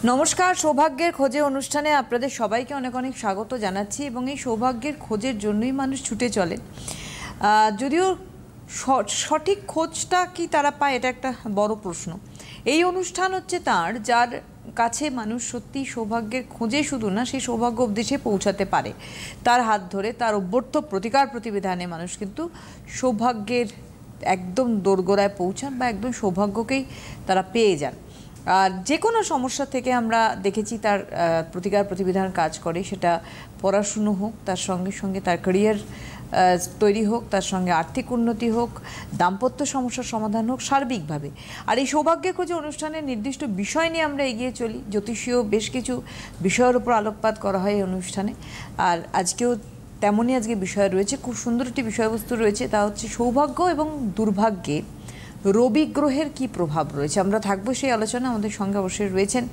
নমস্কার, সৌভাগ্যের খোঁজে অনুষ্ঠানে আপনাদের সবাইকে অনেক অনেক স্বাগত জানাচ্ছি। এবং এই সৌভাগ্যের খোঁজের জন্যই মানুষ ছুটে চলেন, যদিও সঠিক খোঁজটা কি তারা পায় এটা একটা বড় প্রশ্ন। এই অনুষ্ঠান হচ্ছে তার, যার কাছে মানুষ সত্যি সৌভাগ্যের খোঁজে শুধু না, সেই সৌভাগ্য অবধি সে পৌঁছাতে পারে। তার হাত ধরে, তার অভ্যর্থ প্রতিকার প্রতিবিধানে মানুষ কিন্তু সৌভাগ্যের একদম দোরগোড়ায় পৌঁছান বা একদম সৌভাগ্যকেই তারা পেয়ে যান। আর যে কোনো সমস্যা থেকে আমরা দেখেছি তার প্রতিকার প্রতিবিধান কাজ করে, সেটা পড়াশুনো হোক, তার সঙ্গে সঙ্গে তার ক্যারিয়ার তৈরি হোক, তার সঙ্গে আর্থিক উন্নতি হোক, দাম্পত্য সমস্যার সমাধান হোক, সার্বিকভাবে। আর এই সৌভাগ্যের খোঁজে অনুষ্ঠানের নির্দিষ্ট বিষয় নিয়ে আমরা এগিয়ে চলি। জ্যোতিষীয় বেশ কিছু বিষয়ের উপর আলোকপাত করা হয় এই অনুষ্ঠানে, আর আজকেও তেমনই আজকে বিষয় রয়েছে। খুব সুন্দর একটি বিষয়বস্তু রয়েছে, তা হচ্ছে সৌভাগ্য এবং দুর্ভাগ্যে রবি গ্রহের কি প্রভাব রয়েছে। আমরা থাকবো সেই আলোচনা। আমাদের সঙ্গে অবশ্যই রয়েছেন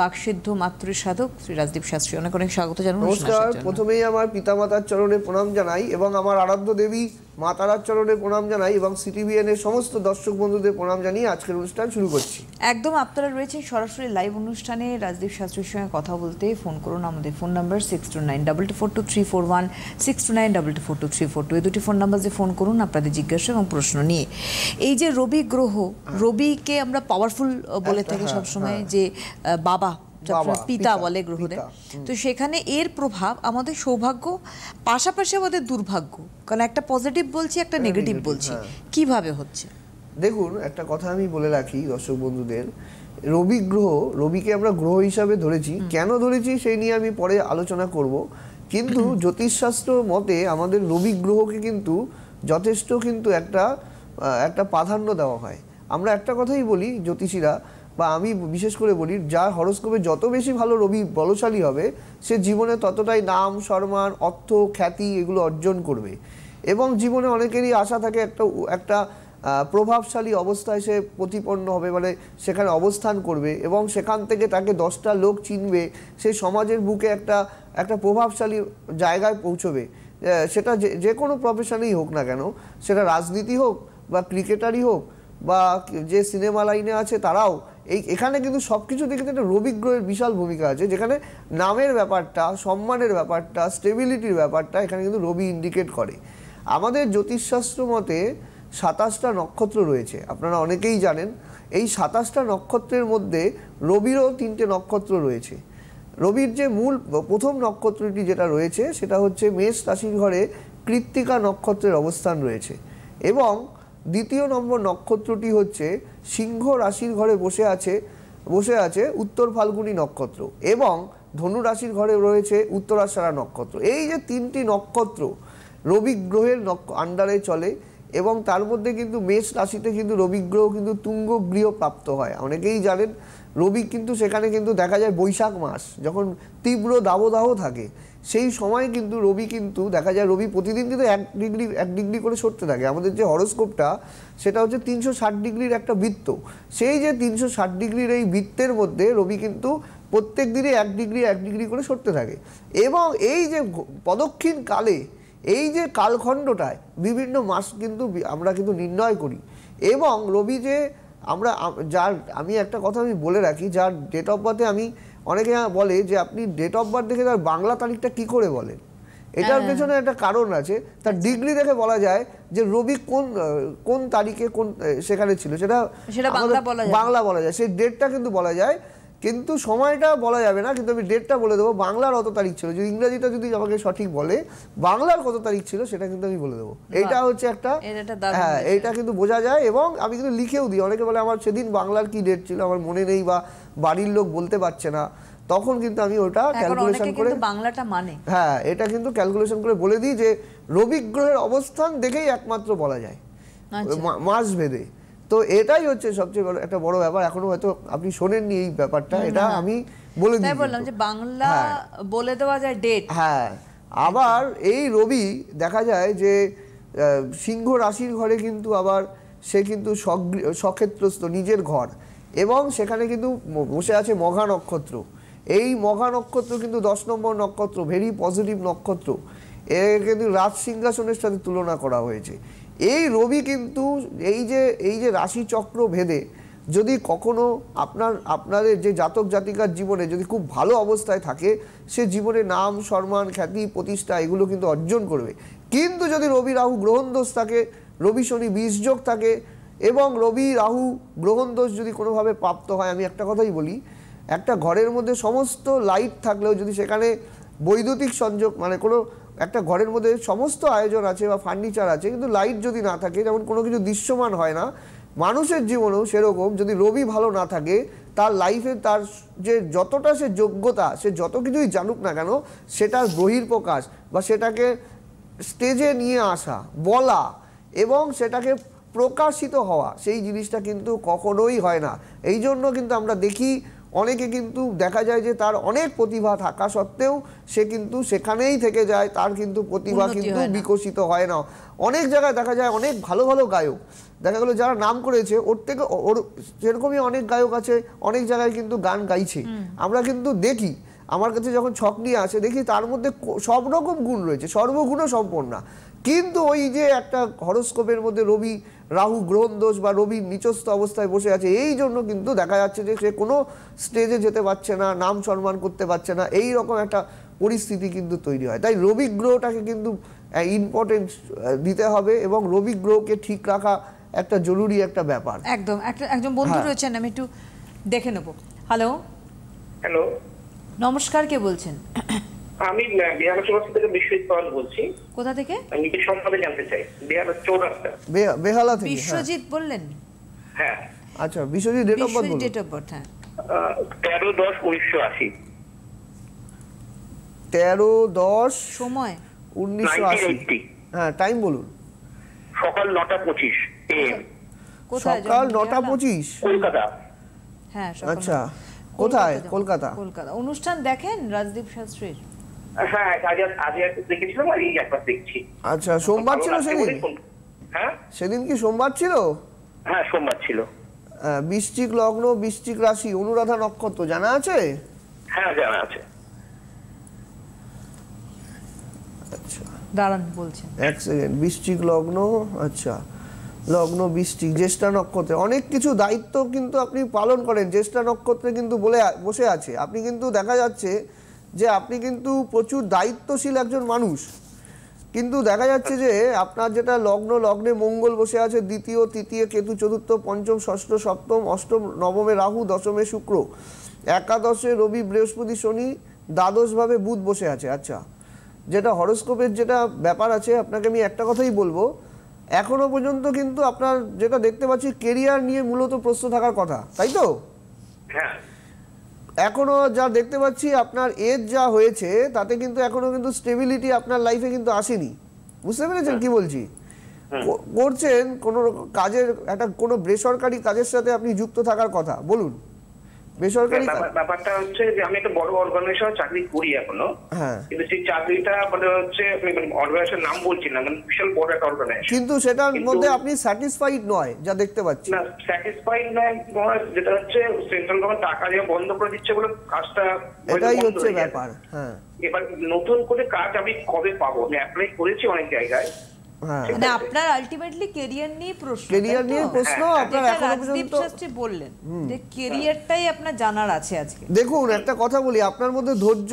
বাকসিদ্ধ মাতৃ সাধক শ্রী রাজদীপ শাস্ত্রী। অনেক অনেক স্বাগত জানাই। নমস্কার। প্রথমেই আমার পিতামাতার চরণে প্রণাম জানাই এবং আমার আরাধ্য দেবী মা তারার চরণে প্রণাম জানাই এবং সিটিভিএন এর সমস্ত দর্শক বন্ধুদের প্রণাম জানিয়ে আজকের অনুষ্ঠান শুরু করছি। একদম আপনারা রয়েছেন সরাসরি লাইভ অনুষ্ঠানে। রাজদীপ শাস্ত্রীর সঙ্গে কথা বলতে ফোন করুন আমাদের ফোন নাম্বার 6292242341, 6292242342। এই দুটি ফোন নাম্বার যে ফোন করুন আপনাদের জিজ্ঞাসা এবং প্রশ্ন নিয়ে। এই যে রবি গ্রহ, রবিকে আমরা পাওয়ারফুল বলে থাকি সবসময়, যে বাবা পিতা বলে গ্রহদের। তো সেখানে এর প্রভাব আমাদের সৌভাগ্য, পাশাপাশি আমাদের দুর্ভাগ্য, কারণ একটা পজিটিভ বলছি একটা নেগেটিভ বলছি, কিভাবে হচ্ছে দেখুন। একটা কথা আমি বলে রাখি দর্শক বন্ধুদের, রবি গ্রহ, রবিকে আমরা গ্রহ হিসাবে ধরেছি। কেন ধরেছি সেই নিয়ে আমি পরে আলোচনা করব, কিন্তু জ্যোতিষশাস্ত্র মতে আমাদের রবি গ্রহকে কিন্তু যথেষ্ট কিন্তু একটা প্রাধান্য দেওয়া হয়। আমরা একটা কথাই বলি জ্যোতিষীরা, বা আমি বিশেষ করে বলি, যার হরোস্কোপে যত বেশি ভালো রবি বলশালী হবে সে জীবনে ততটাই নাম, সম্মান, অর্থ, খ্যাতি এগুলো অর্জন করবে। এবং জীবনে অনেকেরই আশা থাকে একটা প্রভাবশালী অবস্থায় সে প্রতিপন্ন হবে, মানে সেখানে অবস্থান করবে এবং সেখান থেকে তাকে 10টা লোক চিনবে, সে সমাজের বুকে একটা প্রভাবশালী জায়গায় পৌঁছবে। সেটা যে কোনো প্রফেশনেই হোক না কেন, সেটা রাজনীতি হোক বা ক্রিকেটারই হোক বা যে সিনেমা লাইনে আছে তারাও, এখানে কিন্তু সব কিছু থেকে একটা রবি গ্রহের বিশাল ভূমিকা আছে, যেখানে নামের ব্যাপারটা, সম্মানের ব্যাপারটা, স্টেবিলিটির ব্যাপারটা এখানে কিন্তু রবি ইন্ডিকেট করে। আমাদের জ্যোতিষশাস্ত্র মতে 27টা নক্ষত্র রয়েছে, আপনারা অনেকেই জানেন। এই 27টা নক্ষত্রের মধ্যে রবিরও 3টে নক্ষত্র রয়েছে। রবির যে মূল প্রথম নক্ষত্রটি যেটা রয়েছে সেটা হচ্ছে মেষ রাশির ঘরে কৃত্তিকা নক্ষত্রের অবস্থান রয়েছে, এবং দ্বিতীয় নম্বর নক্ষত্রটি হচ্ছে সিংহ রাশির ঘরে বসে আছে উত্তর ফাল্গুনী নক্ষত্র, এবং ধনু রাশির ঘরে রয়েছে উত্তরাষাঢ়া নক্ষত্র। এই যে 3টি নক্ষত্র রবি গ্রহের আন্ডারে চলে, এবং তার মধ্যে কিন্তু মেষ রাশিতে কিন্তু রবি গ্রহ কিন্তু তুঙ্গ গৃহ প্রাপ্ত হয়। অনেকেই জানেন রবি কিন্তু সেখানে কিন্তু দেখা যায় বৈশাখ মাস যখন তীব্র দাবদাহ থাকে, সেই সময় কিন্তু রবি কিন্তু দেখা যায় রবি প্রতিদিন কিন্তু 1 ডিগ্রি করে সরতে থাকে। আমাদের যে হরোস্কোপটা সেটা হচ্ছে 360 ডিগ্রির একটা বৃত্ত। সেই যে 360 ডিগ্রির এই বৃত্তের মধ্যে রবি কিন্তু প্রত্যেক দিনে 1 ডিগ্রি করে সরতে থাকে। এবং এই যে প্রদক্ষিণ কালে, এই যে কালখণ্ডটায় বিভিন্ন মাস কিন্তু আমরা কিন্তু নির্ণয় করি। এবং রবি যে আমি একটা কথা আমি বলে রাখি, যার ডেট অফ বার্থে অনেকে বলে যে আপনি ডেট অফ বার্থ দেখে তার বাংলা তারিখটা কি করে বলেন। এটার পেছনে একটা কারণ আছে। তার ডিগ্রি দেখে বলা যায় যে রবি কোন তারিখে সেখানে ছিল, সেটা বাংলা বলা যায়, সেই ডেটটা কিন্তু বলা যায়, কিন্তু সময়টা বলা যাবে না। কিন্তু আমি ডেটটা বলে দেবো, বাংলার অত তারিখ ছিল। যদি ইংরেজিটা যদি আমাকে সঠিক বলে বাংলার কত তারিখ ছিল সেটা কিন্তু আমি বলে দেবো। এইটা হচ্ছে হ্যাঁ, এইটা কিন্তু বোঝা যায়। এবং আমি কিন্তু লিখেও দিই। অনেকে বলে আমার সেদিন বাংলার কি ডেট ছিল আমার মনে নেই, বা বাড়ির লোক বলতে পারছে না, তখন কিন্তু আমি ওটা ক্যালকুলেশন করে বাংলাটা মানে এটা কিন্তু ক্যালকুলেশন করে বলে দিই যে রবি গ্রহের অবস্থান দেখেই একমাত্র বলা যায় মাস ভেদে। তো এটাই হচ্ছে সবচেয়ে একটা বড় ব্যাপার। এখনো হয়তো আপনি শোনেননি এই ব্যাপারটা, এটা আমি বলে দিই, বললাম যে বাংলা বলে দেওয়া যায় ডেট। হ্যাঁ, আবার এই রবি দেখা যায় যে সিংহ রাশির ঘরে কিন্তু আবার সে কিন্তু সক্ষেত্রস্থ, নিজের ঘর, এবং সেখানে কিন্তু বসে আছে মঘা নক্ষত্র। এই মঘা নক্ষত্র কিন্তু 10 নম্বর নক্ষত্র, ভেরি পজিটিভ নক্ষত্র। এর কিন্তু রাজ সিংহাসনের সাথে তুলনা করা হয়েছে। এই রবি কিন্তু এই যে রাশি চক্র ভেদে যদি কখনো আপনাদের যে জাতক জাতিকার জীবনে যদি খুব ভালো অবস্থায় থাকে, সে জীবনে নাম সম্মান খ্যাতি প্রতিষ্ঠা এগুলো কিন্তু অর্জন করবে। কিন্তু যদি রবি রাহু গ্রহণ দোষ থাকে, রবি শনি বিষযোগ থাকে এবং রবি রাহু গ্রহণ দোষ যদি কোনোভাবে প্রাপ্ত হয়, আমি একটা কথাই বলি, একটা ঘরের মধ্যে সমস্ত লাইট থাকলেও যদি সেখানে বৈদ্যুতিক সংযোগ মানে কোনো একটা ঘরের মধ্যে সমস্ত আয়োজন আছে বা ফার্নিচার আছে, কিন্তু লাইট যদি না থাকে, যেমন কোনো কিছু দৃশ্যমান হয় না, মানুষের জীবনেও সেরকম যদি রবি ভালো না থাকে, তার লাইফে তার যে যতটা সে যোগ্যতা, সে যত কিছুই জানুক না কেন, সেটার বহিঃপ্রকাশ বা সেটাকে স্টেজে নিয়ে আসা, বলা এবং সেটাকে প্রকাশিত হওয়া, সেই জিনিসটা কিন্তু কখনোই হয় না। এই জন্য কিন্তু আমরা দেখি অনেকে কিন্তু দেখা যায় যে তার অনেক প্রতিভা থাকা সত্ত্বেও সে কিন্তু সেখানেই থেকে যায়, তার কিন্তু প্রতিভা কিন্তু বিকশিত হয় না। অনেক জায়গায় দেখা যায় অনেক ভালো ভালো গায়ক দেখা গেলো যারা নাম করেছে, ওর থেকে ওর সেরকমই অনেক গায়ক আছে, অনেক জায়গায় কিন্তু গান গাইছে। আমরা কিন্তু দেখি, আমার কাছে যখন ছক নিয়ে আসে দেখি তার মধ্যে সব রকম গুণ রয়েছে, সর্বগুণ সম্পন্না। কিন্তু ওই যে একটা হরোস্কোপের মধ্যে রবি রাহু গ্রহণ দোষ বা রবি নিচস্থ অবস্থায় বসে আছে, এই জন্য কিন্তু দেখা যাচ্ছে যে সে কোনো স্টেজে যেতে পারছে না, নাম সম্মান করতে পারছে না, এই রকম একটা পরিস্থিতি কিন্তু তৈরি হয়। তাই রবি গ্রহটাকে কিন্তু ইম্পর্টেন্স দিতে হবে এবং রবি গ্রহকে ঠিক রাখা একটা জরুরি একটা ব্যাপার। একদম। একজন বন্ধু রয়েছেন, আমি একটু দেখে নেব। হ্যালো হ্যালো, নমস্কার, কে বলছেন? আমি বিহার চৌরাস্তা থেকে বিশ্বজিৎ পাল বলছি। কোথা থেকে? আমি কি সম্বন্ধে জানতে চাই। বিহার চৌরাস্তা, বেহালা থেকে। বিশ্বজিৎ বললেন? হ্যাঁ। আচ্ছা, বিশ্বজিৎ ডেট অফ বার্থ বলুন। Date of birth? হ্যাঁ, 13/10/1980। 13/10 সময় 1980। হ্যাঁ, টাইম বলুন। সকাল 9:25 AM। সকাল 9:25 কলকাতা। হ্যাঁ, আচ্ছা, কোথায়? কলকাতা। কলকাতা। অনুষ্ঠান দেখেন রাজদীপ শাস্ত্রীর? হ্যাঁ, আজ দেখেছিলাম আর এই একবার দেখছি। আচ্ছা, সোমবার ছিল সেদিন? হ্যাঁ, সেদিন কি সোমবার ছিল? হ্যাঁ সোমবার ছিল। বৃশ্চিক লগ্ন, বৃশ্চিক রাশি, অনুরাধা নক্ষত্র জানা আছে? হ্যাঁ, জানা আছে। আচ্ছা, দাঁড়ান বলছেন। এক সেকেন্ড। বৃশ্চিক লগ্ন, আচ্ছা, লগ্ন বৃশ্চিক, জ্যেষ্ঠা নক্ষত্রে অনেক কিছু দায়িত্ব কিন্তু আপনি পালন করেন। জ্যেষ্ঠা নক্ষত্রে কিন্তু বসে আছে, আপনি কিন্তু দেখা যাচ্ছে যে আপনি কিন্তু প্রচুর দায়িত্বশীল একজন মানুষ। কিন্তু দেখা যাচ্ছে যে আপনার যেটা লগ্নে মঙ্গল বসে আছে, দ্বিতীয় তৃতীয় কেতু, চতুর্থ পঞ্চম ষষ্ঠ সপ্তম অষ্টম, নবমে রাহু, দশমে শুক্র, একাদশে রবি বৃহস্পতি শনি, দ্বাদশভাবে বুধ বসে আছে। আচ্ছা, যেটা হরোস্কোপের যেটা ব্যাপার আছে, আপনাকে আমি একটা কথাই বলবো, এখনো পর্যন্ত কিন্তু আপনার যেটা দেখতে পাচ্ছি কেরিয়ার নিয়ে মূলত প্রশ্ন থাকার কথা, তাই তো? হ্যাঁ, এখনো যা দেখতে পাচ্ছি আপনার এজ যা হয়েছে তাতে কিন্তু এখনো কিন্তু স্টেবিলিটি আপনার লাইফে কিন্তু আসেনি। বুঝতে পেরেছেন কি বলছি? করছেন কোনো কাজের, একটা কোনো বেসরকারি কাজের সাথে আপনি যুক্ত থাকার কথা, বলুন। বেসরকারি ব্যাপারটা হচ্ছে যে আমি একটা বড় অর্গানাইজেশনে চাকরি করি এখনো। হ্যাঁ, কিন্তু সেই চাকরিটা মানে হচ্ছে আমি অর্গানাইজেশনের নাম বলছি না, মানে বিশাল বড় একটা অর্গানাইজেশন, কিন্তু সেটার মধ্যে আপনি স্যাটিসফাইড নয় যা দেখতে পাচ্ছি। না, স্যাটিসফাইড নয়, যেটা হচ্ছে সেন্ট্রাল গভর্নমেন্ট টাকা দিয়ে বন্ধ করে দিচ্ছে বলে কাজটা, এটাই হচ্ছে ব্যাপার। হ্যাঁ, এবার নতুন করে কাজ আমি কবে পাবো? আমি অ্যাপ্লাই করেছি অনেক জায়গায়। হ্যাঁ, মানে আপনার আলটিমেটলি ক্যারিয়ার নিয়ে প্রশ্ন, ক্যারিয়ার নিয়ে প্রশ্ন আপনার এখনো রাজদীপ পর্যন্ত শাস্ত্রী বললেন যে ক্যারিয়ারটাই আপনার জানার আছে আজকে। দেখুন, একটা কথা বলি, আপনার মধ্যে ধৈর্য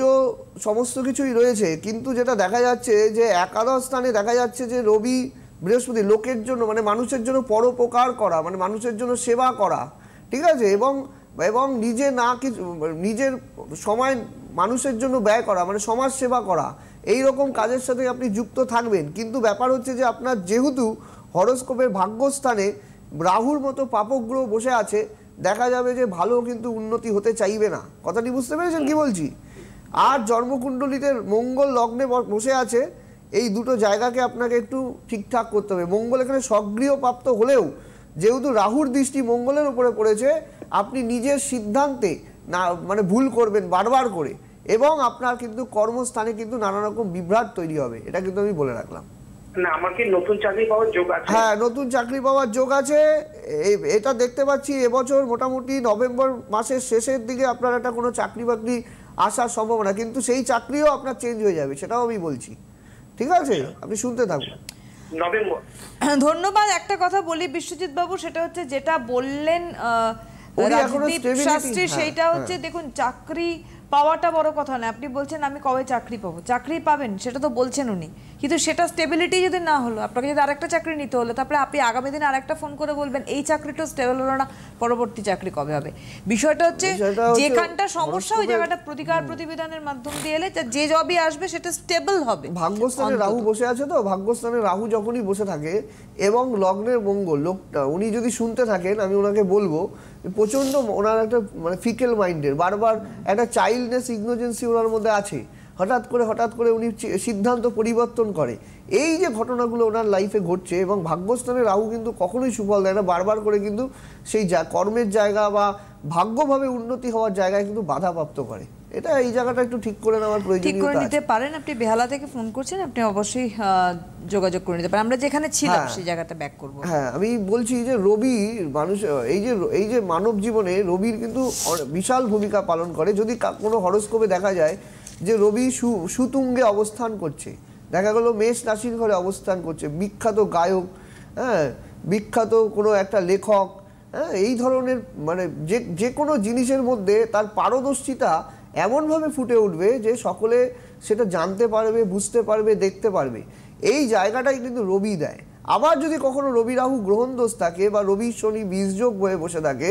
সমস্ত কিছুই রয়েছে, কিন্তু যেটা দেখা যাচ্ছে যে একাদশ স্থানে দেখা যাচ্ছে যে রবি বৃহস্পতি লোকের জন্য মানে মানুষের জন্য পরোপকার করা, মানে মানুষের জন্য সেবা করা, ঠিক আছে, এবং নিজে না কিছু নিজের সময় মানুষের জন্য ব্যয় করা, মানে সমাজ সেবা করা, এই রকম কাজের সাথে আপনি যুক্ত থাকবেন। কিন্তু ব্যাপার হচ্ছে যে আপনার যেহেতু হরোস্কোপের ভাগ্যস্থানে রাহুর মতো পাপক গ্রহ বসে আছে, দেখা যাবে যে ভালো কিন্তু উন্নতি হতে চাইবে না। কথাটি বুঝতে পেরেছেন কি বলছি? আর জন্মকুণ্ডলিতে মঙ্গল লগ্নে বসে আছে, এই দুটো জায়গাকে আপনাকে একটু ঠিকঠাক করতে হবে। মঙ্গল এখানে সক্রিয় প্রাপ্ত হলেও যেহেতু রাহুর দৃষ্টি মঙ্গলের উপরে পড়েছে, আপনি নিজের সিদ্ধান্তে না মানে ভুল করবেন বারবার করে, এবং আপনার কিন্তু কর্মস্থানে কিন্তু নানা রকম বিভ্রাট তৈরি হবে, এটা কিন্তু আমি বলে রাখলাম। না, আমার কি নতুন চাকরি পাওয়ার যোগ আছে? হ্যাঁ, নতুন চাকরি পাওয়ার যোগ আছে। এটা দেখতে পাচ্ছি এবছর মোটামুটি নভেম্বর মাসের শেষের দিকে আপনার একটা কোনো চাকরি বাকরি আসার সম্ভাবনা, কিন্তু সেই চাকরিও আপনার চেঞ্জ হয়ে যাবে, সেটাও আমি বলছি। ঠিক আছে, আপনি শুনতে থাকুন। নভেম্বর। ধন্যবাদ। একটা কথা বলি বিশ্বজিৎ বাবু, সেটা হচ্ছে যেটা বললেন উনি এখনো রাজদীপ stability, শাস্ত্রী, হ্যাঁ, সেইটা হচ্ছে দেখুন চাকরি পাওয়াটা বড় কথা না। আপনি বলছেন আমি কবে চাকরি পাবো, চাকরি পাবেন সেটা তো বলছেন উনি, কিন্তু সেটা স্টেবিলিটি যদি না হলো, আপনাকে যদি আরেকটা চাকরি নিতে হলো, তারপরে আপনি আগামী দিনে আরেকটা ফোন করে বলবেন এই চাকরিটা স্টেবল হলো না, পরবর্তী চাকরি কবে হবে। বিষয়টা হচ্ছে যেখানটা সমস্যা ওই জায়গাটা প্রতিকার প্রতিবিধানের মাধ্যম দিয়ে এলে যে জবই আসবে সেটা স্টেবল হবে। ভাগ্যস্থানে রাহু বসে আছে, তো ভাগ্যস্থানে রাহু যখনই বসে থাকে এবং লগ্নের মঙ্গল, লোকটা উনি যদি শুনতে থাকেন, আমি ওনাকে বলবো প্রচন্ড ওনার একটা মানে ফিকেল মাইন্ডের, বারবার একটা চাইল্ডনেস ইগনোজেন্সি ওনার মধ্যে আছে। হঠাৎ করে উনি সিদ্ধান্ত পরিবর্তন করে। এই যে ঘটনাগুলো ওনার লাইফে ঘটছে, এবং ভাগ্যস্থানে রাহু কিন্তু কখনোই সুফল দেয় না, বারবার করে কিন্তু সেই কর্মের জায়গা বা ভাগ্যভাবে উন্নতি হওয়ার জায়গায় কিন্তু বাধাপ্রাপ্ত করে। এটা এই জায়গাটা একটু ঠিক করে নেওয়ার প্রয়োজনীয়তা আছে। ঠিক করে নিতে পারেন। আপনি বেহালা থেকে ফোন করছেন, আপনি অবশ্যই যোগাযোগ করে নিতে পারেন। আমরা যেখানে ছিলাম সেই জায়গাটা ব্যাক করব। হ্যাঁ, আমি বলছি যে রবি মানুষ এই যে মানব জীবনে রবির কিন্তু বিশাল ভূমিকা পালন করে। যদি কোনো হরোস্কোপে দেখা যায় যে রবি সুতুঙ্গে অবস্থান করছে, দেখা গেল মেষ রাশির ঘরে অবস্থান করছে, বিখ্যাত গায়ক, হ্যাঁ, বিখ্যাত কোনো একটা লেখক, হ্যাঁ, এই ধরনের মানে যে কোনো জিনিসের মধ্যে তার পারদর্শিতা এমনভাবে ফুটে উঠবে যে সকলে সেটা জানতে পারবে, বুঝতে পারবে, দেখতে পারবে। এই জায়গাটাই কিন্তু রবি দেয়। আবার যদি কখনো রবি রাহু গ্রহণ দোষ থাকে বা রবি শনি বীজযোগ হয়ে বসে থাকে,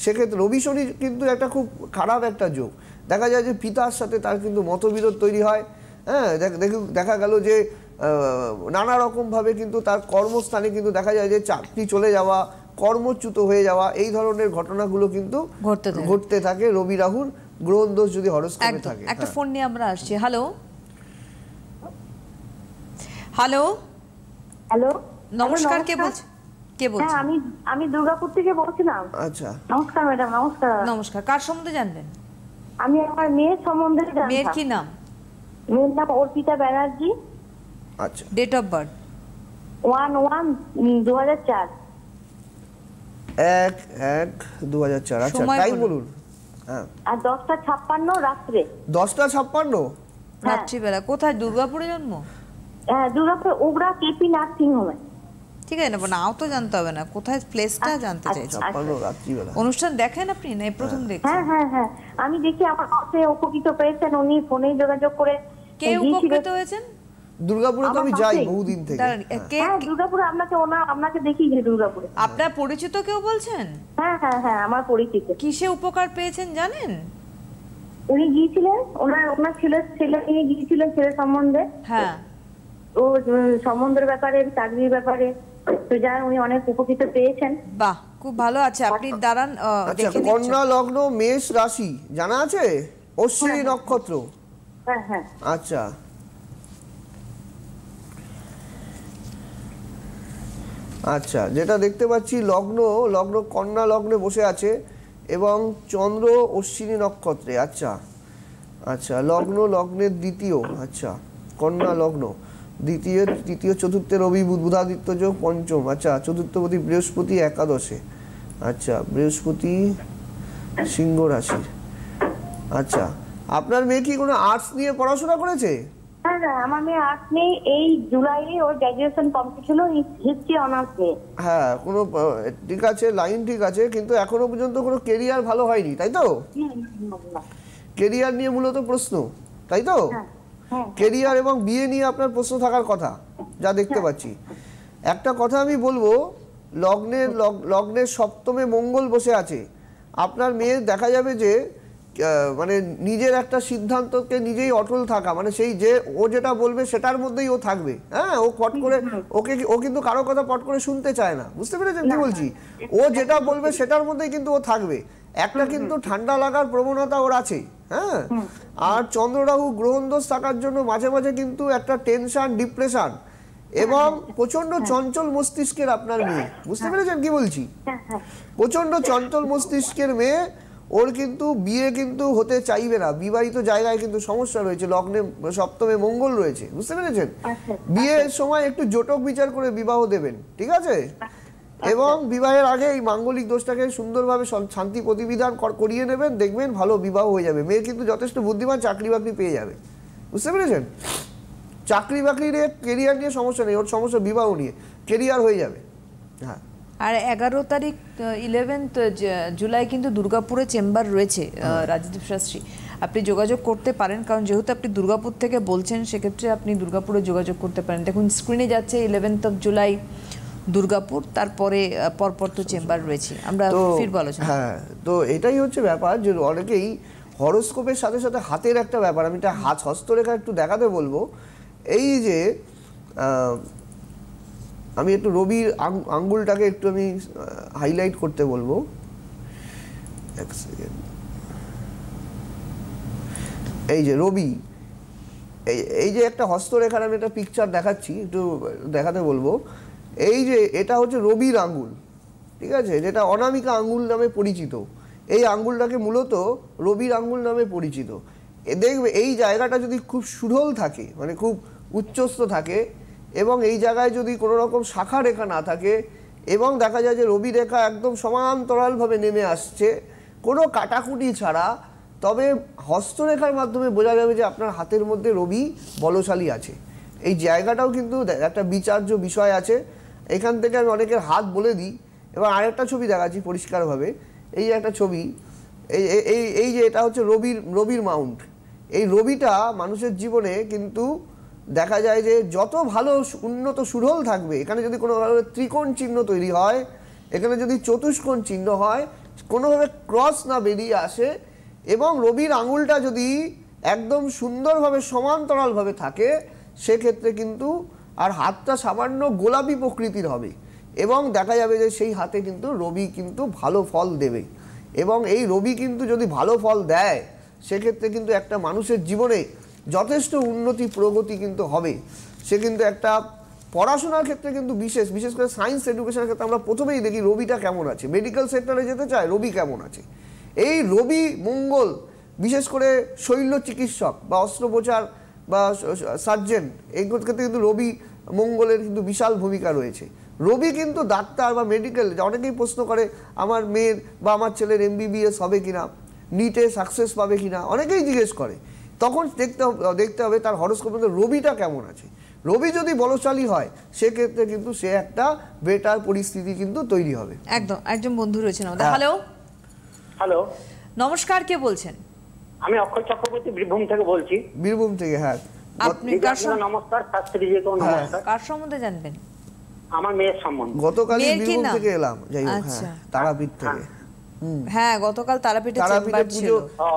সেক্ষেত্রে রবি শনি কিন্তু একটা খুব খারাপ একটা যোগ। দেখা যায় যে পিতার সাথে তার কিন্তু মতবিরোধ তৈরি হয়। হ্যাঁ, দেখা গেল যে নানা রকমভাবে কিন্তু তার কর্মস্থানে কিন্তু দেখা যায় যে চাকরি চলে যাওয়া, কর্মচ্যুত হয়ে যাওয়া, এই ধরনের ঘটনাগুলো কিন্তু ঘটতে থাকে রবি রাহুর গ্রহণ দোষ যদি হরোস্কোপে থাকে। একটা ফোন নিয়ে আমরা আসছি। হ্যালো হ্যালো হ্যালো, নমস্কার, কে বলছেন? হ্যাঁ, আমি দুর্গাপুর থেকে বলছিলাম। আচ্ছা, নমস্কার ম্যাডাম। নমস্কার। কার সম্বন্ধে জানবেন? আমি আমার মেয়ের সম্বন্ধে জানতাম। মেয়ের কি নাম? মেয়ের নাম অর্পিতা ব্যানার্জি। আচ্ছা। ডেট অফ বার্থ 1/1/2004। 1/1/2004। আচ্ছা, টাইম বলুন। হ্যাঁ, আর 10:56 রাত্রে। 10:56 রাত্রিবেলা। কোথায়? দুর্গাপুরে জন্ম? হ্যাঁ, দুর্গাপুর ওগরা কেপি নার্সিং হোমে। ঠিক আছে, নাও তো জানতে হবে না, কোথায় প্লেসটা জানতে চাইছি। 56 রাত্রিবেলা। অনুষ্ঠান দেখেন আপনি না এই প্রথম দেখছেন? হ্যাঁ হ্যাঁ হ্যাঁ, আমি দেখি আমার কাছে উপকৃত পেয়েছেন, উনি ফোনে যোগাযোগ করে। কে উপকৃত হয়েছেন? দুর্গাপুরে তো আমি যাই বহুদিন থেকে। হ্যাঁ, দুর্গাপুরে আপনাকে দেখিয়েছি দুর্গাপুরে। আপনার পরিচিত কেউ বলছেন? হ্যাঁ হ্যাঁ হ্যাঁ, আমার পরিচিত। কিসে উপকার পেয়েছেন জানেন? উনি গিয়েছিলেন, ওনার ছেলে নিয়ে গিয়েছিলেন, ছেলে সম্বন্ধে। হ্যাঁ, ও সম্বন্ধের ব্যাপারে, চাকরির ব্যাপারে, তো যা উনি অনেক উপকৃত পেয়েছেন। বাহ, খুব ভালো আছে। আপনি দাঁড়ান, আচ্ছা, কন্যা লগ্ন, মেষ রাশি জানা আছে, অশ্বিনী নক্ষত্র। হ্যাঁ হ্যাঁ। আচ্ছা, আচ্ছা, যেটা দেখতে পাচ্ছি লগ্ন কন্যা লগ্নে বসে আছে এবং চন্দ্র অশ্বিনী নক্ষত্রে। আচ্ছা আচ্ছা, লগ্নের দ্বিতীয়, আচ্ছা, কন্যা লগ্ন তৃতীয় চতুর্থে রবি বুধাদিত্য যোগ পঞ্চম। আচ্ছা, চতুর্থপতি বৃহস্পতি একাদশে। আচ্ছা, বৃহস্পতি সিংহ রাশি। আচ্ছা, আপনার মেয়ে কি কোনো আর্টস নিয়ে পড়াশোনা করেছে? হ্যাঁ হ্যাঁ, আমার মেয়ে আর্টস নেই, এই জুলাইয়ে ওর গ্র্যাজুয়েশন কমপ্লিট হলো, হিস্ট্রি অনার্স নিয়ে। হ্যাঁ, কোনো ঠিক আছে, লাইন ঠিক আছে, কিন্তু এখনো পর্যন্ত কোনো কেরিয়ার ভালো হয়নি, তাই তো? কেরিয়ার নিয়ে মূলত প্রশ্ন, তাই তো? কেরিয়ার এবং বিয়ে নিয়ে আপনার প্রশ্ন থাকার কথা, যা দেখতে পাচ্ছি। একটা কথা আমি বলবো, লগ্নের সপ্তমে মঙ্গল বসে আছে। আপনার মেয়ে দেখা যাবে যে মানে নিজের একটা সিদ্ধান্তকে নিজেই অটল থাকা, মানে সেই যে ও যেটা বলবে সেটার মধ্যেই ও থাকবে। হ্যাঁ, ও পট করে ও কিন্তু কারো কথা পট করে শুনতে চায় না, বুঝতে পেরেছেন কি বলছি? ও যেটা বলবে সেটার মধ্যেই কিন্তু ও থাকবে। একটা কিন্তু ঠান্ডা লাগার প্রবণতা ওর আছে। হ্যাঁ, আর চন্দ্র রাহু গ্রহণ দোষ থাকার জন্য মাঝে মাঝে কিন্তু একটা টেনশন, ডিপ্রেশন এবং প্রচন্ড চঞ্চল মস্তিষ্কের আপনার মেয়ে, বুঝতে পেরেছেন কি বলছি? প্রচন্ড চঞ্চল মস্তিষ্কের মেয়ে, ওর কিন্তু বিয়ে কিন্তু হতে চাইবে না, বিবাহিত জায়গায় কিন্তু সমস্যা রয়েছে, লগ্নে সপ্তমে মঙ্গল রয়েছে, বুঝতে পেরেছেন? বিয়ের সময় একটু জটক বিচার করে বিবাহ দেবেন, ঠিক আছে? এবং বিবাহের আগে এই মাঙ্গলিক দোষটাকে সুন্দরভাবে শান্তি প্রতিবিধান করিয়ে নেবেন, দেখবেন ভালো বিবাহ হয়ে যাবে। মেয়ে কিন্তু যথেষ্ট বুদ্ধিমান, চাকরি বাকরি পেয়ে যাবে, বুঝতে পেরেছেন? চাকরি বাকরি নিয়ে কেরিয়ার নিয়ে সমস্যা নেই, ওর সমস্যা বিবাহ নিয়ে, কেরিয়ার হয়ে যাবে। হ্যাঁ, আর 11 তারিখ 11th জুলাই কিন্তু দুর্গাপুরে চেম্বার রয়েছে রাজদীপ শাস্ত্রী, আপনি যোগাযোগ করতে পারেন, কারণ যেহেতু আপনি দুর্গাপুর থেকে বলছেন সেক্ষেত্রে আপনি দুর্গাপুরে যোগাযোগ করতে পারেন। দেখুন স্ক্রিনে যাচ্ছে 11th জুলাই দুর্গাপুর, তারপরে পরপর তো চেম্বার রয়েছে, আমরা ফিরবো আলোচনা। হ্যাঁ, তো এটাই হচ্ছে ব্যাপার যে অনেকেই হরোস্কোপের সাথে সাথে হাতের একটা ব্যাপার, আমি এটা হস্তরেখা একটু দেখাতে বলবো। এই যে আমি একটু রবির আঙ্গুলটাকে একটু আমি হাইলাইট করতে বলবো, এক সেকেন্ড। এই যে রবি, এই যে একটা হস্তরেখার আমি একটা পিকচার দেখাচ্ছি, একটু দেখাতে বলবো। এই যে এটা হচ্ছে রবির আঙ্গুল, ঠিক আছে, যেটা অনামিকা আঙ্গুল নামে পরিচিত। এই আঙ্গুলটাকে মূলত রবির আঙ্গুল নামে পরিচিত। দেখবে এই জায়গাটা যদি খুব সুঢল থাকে, মানে খুব উচ্চস্থ থাকে, এবং এই জায়গায় যদি কোনো রকম শাখা রেখা না থাকে, এবং দেখা যায় যে রবি রেখা একদম সমান্তরালভাবে নেমে আসছে কোনো কাটাকুটি ছাড়া, তবে হস্তরেখার মাধ্যমে বোঝা যাবে যে আপনার হাতের মধ্যে রবি বলশালী আছে। এই জায়গাটাও কিন্তু একটা বিচার্য বিষয় আছে। এখান থেকে আমি অনেকের হাত বলে দিই। এবার আরেকটা ছবি দেখাচ্ছি পরিষ্কারভাবে। এই যে একটা ছবি, এই যে এটা হচ্ছে রবির মাউন্ট। এই রবিটা মানুষের জীবনে কিন্তু দেখা যায় যে যত ভালো উন্নত সুঢল থাকবে, এখানে যদি কোনোভাবে ত্রিকোণ চিহ্ন তৈরি হয়, এখানে যদি চতুষ্কোণ চিহ্ন হয়, কোনোভাবে ক্রস না বেরিয়ে আসে, এবং রবির আঙুলটা যদি একদম সুন্দরভাবে সমান্তরালভাবে থাকে, সেক্ষেত্রে কিন্তু আর হাতটা সামান্য গোলাপি প্রকৃতির হবে, এবং দেখা যাবে যে সেই হাতে কিন্তু রবি কিন্তু ভালো ফল দেবে। এবং এই রবি কিন্তু যদি ভালো ফল দেয়, সেক্ষেত্রে কিন্তু একটা মানুষের জীবনে যথেষ্ট উন্নতি প্রগতি কিন্তু হবে। সে কিন্তু একটা পড়াশোনার ক্ষেত্রে কিন্তু বিশেষ করে সায়েন্স এডুকেশনের ক্ষেত্রে আমরা প্রথমেই দেখি রবিটা কেমন আছে। মেডিকেল সেক্টরে যেতে চায়, রবি কেমন আছে। এই রবি মঙ্গল, বিশেষ করে শৈল্য চিকিৎসক বা অস্ত্রোপচার বা সার্জেন, এইগুলোর ক্ষেত্রে কিন্তু রবি মঙ্গলের কিন্তু বিশাল ভূমিকা রয়েছে। রবি কিন্তু ডাক্তার বা মেডিকেল, অনেকেই প্রশ্ন করে আমার মেয়ের বা আমার ছেলের MBBS হবে কিনা, নিটে সাকসেস পাবে কিনা, অনেকেই জিজ্ঞেস করে। তখন দেখতে হবে তার হরোস্কোপে রবিটা কেমন আছে। রবি যদি বলশালী হয়, সেক্ষেত্রে কিন্তু সে একটা বেটার পরিস্থিতি কিন্তু তৈরি হবে। একদম। একজন বন্ধু রয়েছেন আমাদের। হ্যালো হ্যালো, নমস্কার, কে বলছেন? আমি অক্ষয় চক্রবর্তী বীরভূম থেকে বলছি। বীরভূম থেকে, হ্যাঁ। আপনি নমস্কার, শাস্ত্রীজিকেও নমস্কার। কার সম্বন্ধে জানবেন? আমার মেয়ের সম্বন্ধে। গতকালই বীরভূম থেকে এলাম, যাই হোক, আচ্ছা। হ্যাঁ, তারাপীঠ থেকে। হ্যাঁ, গতকাল তারাপীঠে চেম্বার ছিল,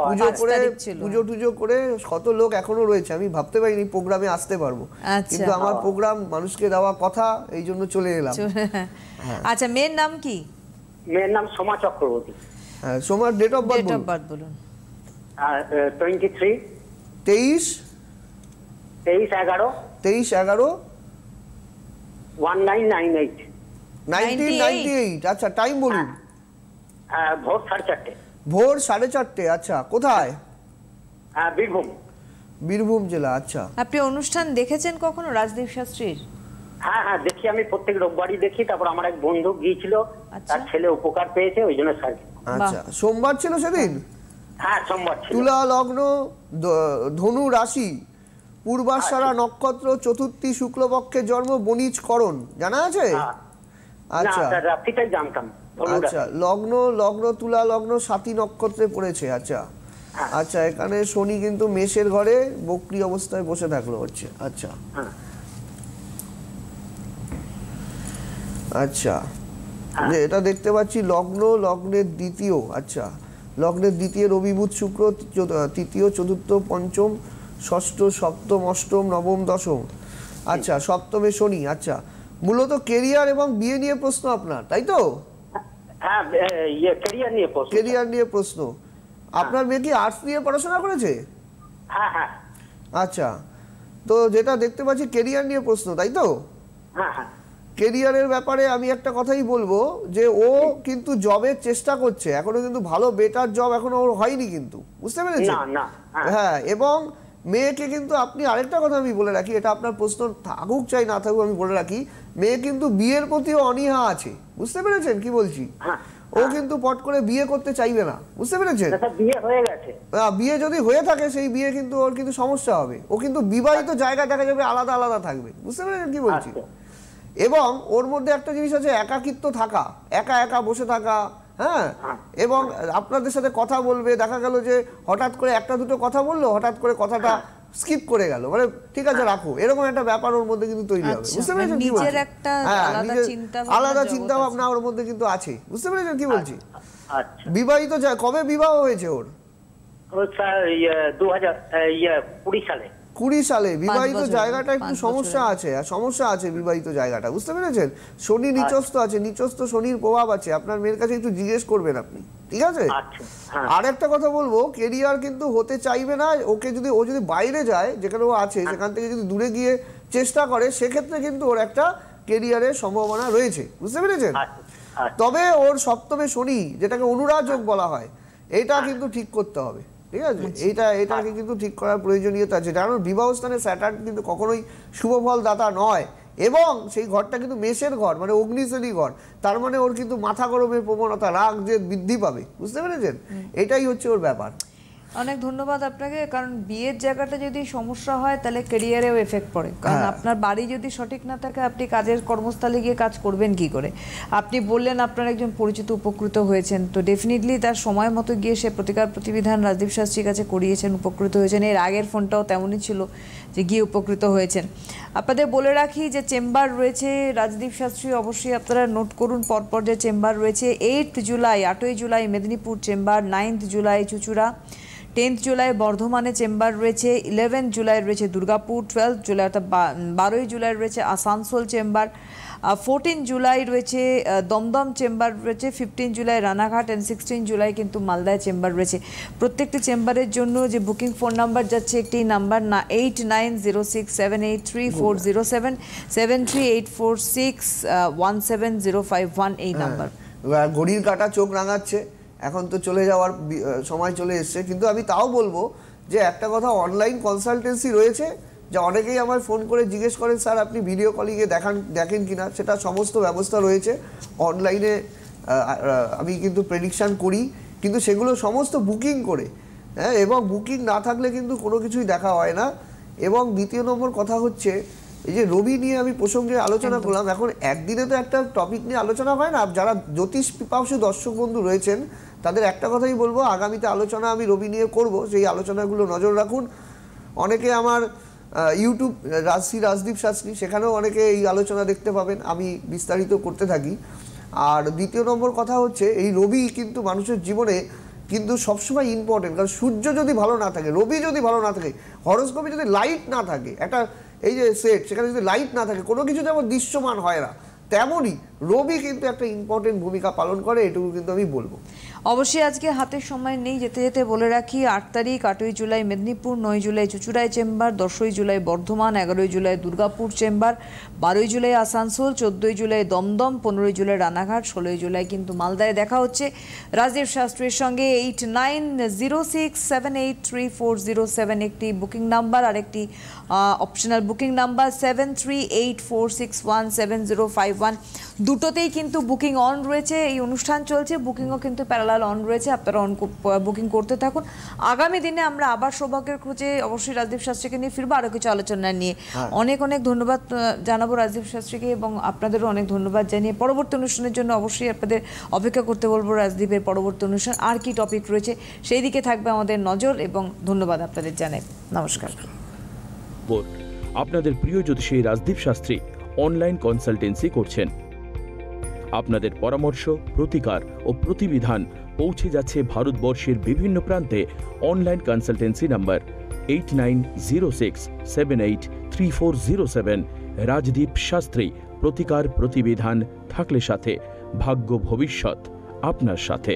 পুজো করে, পুজো টুজো করে কত লোক এখনো রয়েছে। আমি ভাবতে পারিনি প্রোগ্রামে আসতে পারবো, কিন্তু আমার প্রোগ্রাম মানুষকে দেওয়া কথা, এই জন্য চলে এলাম। আচ্ছা, মেয়ের নাম কি? মেয়ের নাম সোমা চক্রবর্তী। হ্যাঁ, সোমার ডেট অফ বার্থ বলুন। 23 23 11 1998। 1998। আচ্ছা, টাইম বলুন। ভোর 4:30। ভোর 4:30। আচ্ছা, কোথায়? বীরভূম। বীরভূম জেলা। আচ্ছা, আপনি অনুষ্ঠান দেখেছেন কখনো রাজদীপ শাস্ত্রীর? হ্যাঁ হ্যাঁ, দেখি, আমি প্রত্যেক রোববারই দেখি। তারপর আমার এক বন্ধু গিয়েছিল, তার ছেলে উপকার পেয়েছে, ওই জন্য স্যার। আচ্ছা, সোমবার ছিল সেদিন? হ্যাঁ, সোমবার ছিল। তুলা লগ্ন, ধনু রাশি, পূর্বাষাঢ়া নক্ষত্র, চতুর্থী শুক্লপক্ষে জন্ম, বণিজ করণ, জানা আছে? আচ্ছা, রাশিটাই জানতাম। আচ্ছা, লগ্ন তুলা লগ্ন, সাতী নক্ষত্রে পড়েছে। আচ্ছা আচ্ছা, এখানে শনি কিন্তু মেষের ঘরে বক্রী অবস্থায় বসে থাকলো হচ্ছে। আচ্ছা আচ্ছা, যে এটা দেখতে পাচ্ছি লগ্নের দ্বিতীয়। আচ্ছা, লগ্নের দ্বিতীয় রবি বুধ শুক্র, তৃতীয় চতুর্থ পঞ্চম ষষ্ঠ সপ্তম অষ্টম নবম দশম। আচ্ছা, সপ্তমে শনি। আচ্ছা, মূলত কেরিয়ার এবং বিয়ে নিয়ে প্রশ্ন আপনার, তাই তো? হ্যাঁ, কেরিয়ার নিয়ে প্রশ্ন। আপনার মেয়ে কি আর্টস নিয়ে পড়াশোনা করেছে? হ্যাঁ হ্যাঁ। আচ্ছা, তো যেটা দেখতে পাচ্ছি কেরিয়ার নিয়ে প্রশ্ন, তাই তো? হ্যাঁ হ্যাঁ। কেরিয়ারের ব্যাপারে আমি একটা কথাই বলবো যে ও কিন্তু জবের চেষ্টা করছে, এখনো কিন্তু ভালো বেটার জব এখনো ওর হয়নি, কিন্তু বুঝতে পেরেছেন? হ্যাঁ, এবং মেয়েকে কিন্তু আপনি আরেকটা কথা আমি বলে রাখি, এটা আপনার প্রশ্ন থাকুক চাই না থাকুক আমি বলে রাখি, মেয়ে কিন্তু বিয়ের প্রতিও অনীহা আছে, বুঝতে পেরেছেন কি বলছি? ও কিন্তু পট করে বিয়ে করতে চাইবে না, বুঝতে পেরেছেন? স্যার বিয়ে হয়ে গেছে। বিয়ে যদি হয়ে থাকে সেই বিয়ে কিন্তু ওর কিন্তু সমস্যা হবে, ও কিন্তু বিবাহিত জায়গা দেখা যাবে আলাদা আলাদা থাকবে, বুঝতে পেরেছেন কি বলছি? এবং ওর মধ্যে একটা জিনিস আছে একাকিত্ব থাকা, একা একা বসে থাকা, হ্যাঁ, এবং আপনাদের সাথে কথা বলবে, দেখা গেল যে হঠাৎ করে একটা দুটো কথা বললো, হঠাৎ করে কথাটা স্কিপ করে গেল, মানে ঠিক আছে রাখো, এরকম একটা ব্যাপার ওর মধ্যে কিন্তু তৈরি হবে, বুঝতে পেরেছেন কি বলছি? নিজের একটা আলাদা চিন্তা ভাবনা ওর মধ্যে কিন্তু আছে, বুঝতে পেরেছেন কি বলছি? আচ্ছা, বিবাহিত কবে বিবাহ হয়েছে ওর? স্যার 2020 সালে। 20 সালে বিবাহিত জায়গাটা একটু সমস্যা আছে, আর সমস্যা আছে বিবাহিত জায়গাটা, বুঝতে পেরেছেন? শনি নিচস্থ আছে, নিচস্থ শনির প্রভাব আছে, আপনার মেয়ের কাছে একটু জিজ্ঞেস করবেন আপনি, ঠিক আছে? আর একটা কথা বলবো, কেরিয়ার কিন্তু হতে চাইবে না, ওকে যদি ও যদি বাইরে যায় যেখানে ও আছে সেখান থেকে যদি দূরে গিয়ে চেষ্টা করে, সেক্ষেত্রে কিন্তু ওর একটা কেরিয়ারের সম্ভাবনা রয়েছে, বুঝতে পেরেছেন? তবে ওর সপ্তমে শনি, যেটাকে অনুরাযোগ বলা হয়, এটা কিন্তু ঠিক করতে হবে, ঠিক আছে? এটাকে কিন্তু ঠিক করার প্রয়োজনীয়তা আছে, কারণ বিবাহ স্থানে স্যাটার্ন কিন্তু কখনোই শুভ ফল দাতা নয়, এবং সেই ঘরটা কিন্তু মেষের ঘর, মানে অগ্নিশনী ঘর, তার মানে ওর কিন্তু মাথা গরমের প্রবণতা, রাগ যে বৃদ্ধি পাবে, বুঝতে পেরেছেন? এটাই হচ্ছে ওর ব্যাপার। অনেক ধন্যবাদ আপনাকে, কারণ বিয়ের জায়গাটা যদি সমস্যা হয় তাহলে ক্যারিয়ারেও এফেক্ট পড়ে, কারণ আপনার বাড়ি যদি সঠিক না থাকে আপনি কাজের কর্মস্থলে গিয়ে কাজ করবেন কি করে? আপনি বললেন আপনার একজন পরিচিত উপকৃত হয়েছেন, তো ডেফিনেটলি তার সময় মতো গিয়ে সে প্রতিকার প্রতিবিধান রাজদীপ শাস্ত্রীর কাছে করিয়েছেন, উপকৃত হয়েছেন। এর আগের ফোনটাও তেমনই ছিল যে গিয়ে উপকৃত হয়েছেন। আপনাদের বলে রাখি যে চেম্বার রয়েছে রাজদীপ শাস্ত্রী, অবশ্যই আপনারা নোট করুন পরপর যে চেম্বার রয়েছে। 8 জুলাই 8ই জুলাই মেদিনীপুর চেম্বার, 9 জুলাই চুচুড়া, 10 জুলাই বর্ধমানে চেম্বার রয়েছে, 11 জুলাই রয়েছে দুর্গাপুর, 12 জুলাই অর্থাৎ 12ই জুলাই রয়েছে আসানসোল চেম্বার, 14 জুলাই রয়েছে দমদম চেম্বার রয়েছে, 15 জুলাই রানাঘাট, অ্যান্ড 16 জুলাই কিন্তু মালদায় চেম্বার রয়েছে। প্রত্যেকটি চেম্বারের জন্য যে বুকিং ফোন নাম্বার যাচ্ছে একটি নাম্বার, 8906783407, 7384617051 এই নাম্বার। ঘড়ির কাঁটা চোখ রাঙাচ্ছে, এখন তো চলে যাওয়ার সময় চলে এসছে, কিন্তু আমি তাও বলবো যে একটা কথা, অনলাইন কনসালটেন্সি রয়েছে, যা অনেকেই আমার ফোন করে জিজ্ঞেস করেন স্যার আপনি ভিডিও কলিংয়ে দেখেন কিনা, সেটা সমস্ত ব্যবস্থা রয়েছে অনলাইনে। আমি কিন্তু প্রেডিকশান করি, কিন্তু সেগুলো সমস্ত বুকিং করে, হ্যাঁ, এবং বুকিং না থাকলে কিন্তু কোনো কিছুই দেখা হয় না। এবং দ্বিতীয় নম্বর কথা হচ্ছে, এই যে রবি নিয়ে আমি প্রসঙ্গে আলোচনা করলাম, এখন একদিনে তো একটা টপিক নিয়ে আলোচনা হয় না। যারা জ্যোতিষ পিপাসু দর্শক বন্ধু রয়েছেন তাদের একটা কথাই বলবো, আগামীতে আলোচনা আমি রবি নিয়ে করব, সেই আলোচনাগুলো নজর রাখুন। অনেকে আমার ইউটিউব রাজদীপ শাস্ত্রী, সেখানেও অনেকে এই আলোচনা দেখতে পাবেন, আমি বিস্তারিত করতে থাকি। আর দ্বিতীয় নম্বর কথা হচ্ছে, এই রবি কিন্তু মানুষের জীবনে কিন্তু সবসময় ইম্পর্টেন্ট, কারণ সূর্য যদি ভালো না থাকে, রবি যদি ভালো না থাকে, হরোস্কোপে যদি লাইট না থাকে, একটা এই যে সেট, সেখানে যদি লাইট না থাকে, কোনো কিছু যেমন দৃশ্যমান হয় না, তেমনই রবি কিন্তু একটা ইম্পর্টেন্ট ভূমিকা পালন করে, এটুকু কিন্তু আমি বলবো। অবশ্যই আজকে হাতের সময় নেই, যেতে যেতে বলে রাখি 8 তারিখ 8ই জুলাই মেদিনীপুর, 9 জুলাই চুচুড়ায় চেম্বার, 10ই জুলাই বর্ধমান, 11ই জুলাই দুর্গাপুর চেম্বার, 12ই জুলাই আসানসোল, 14ই জুলাই দমদম, 15ই জুলাই রানাঘাট, 16ই জুলাই কিন্তু মালদায় দেখা হচ্ছে রাজদীপ শাস্ত্রীর সঙ্গে। 8906783407 একটি বুকিং নাম্বার, আর একটি অপশনাল বুকিং নাম্বার 7384617051, দুটোতেই কিন্তু বুকিং অন রয়েছে। এই অনুষ্ঠান চলছে, বুকিংও কিন্তু প্যারালাল অন রয়েছে, আপনারা বুকিং করতে থাকুন। আগামী দিনে আমরা আবার সৌভাগ্যের খোঁজে অবশ্যই রাজদীপ শাস্ত্রীকে নিয়ে ফিরবো আরও কিছু আলোচনা নিয়ে। অনেক অনেক ধন্যবাদ জানাবো রাজদীপ শাস্ত্রীকে, এবং আপনাদেরও অনেক ধন্যবাদ জানিয়ে পরবর্তী অনুষ্ঠানের জন্য অবশ্যই আপনাদের অপেক্ষা করতে বলবো। রাজদীপের পরবর্তী অনুষ্ঠান আর কি টপিক রয়েছে সেই দিকে থাকবে আমাদের নজর, এবং ধন্যবাদ আপনাদের জানাই। নমস্কার। আপনাদের প্রিয় জ্যোতিষী রাজদীপ শাস্ত্রী অনলাইন কনসালটেন্সি করছেন। আপনাদের পরামর্শ, প্রতিকার ও প্রতিবিধান পৌঁছে যাচ্ছে ভারতবর্ষের বিভিন্ন প্রান্তে। Online consultancy number 8906783407। Rajdeep Shastri, প্রতিকার প্রতিবিধান থাকলে সাথে, ভাগ্য ভবিষ্যৎ আপনার সাথে।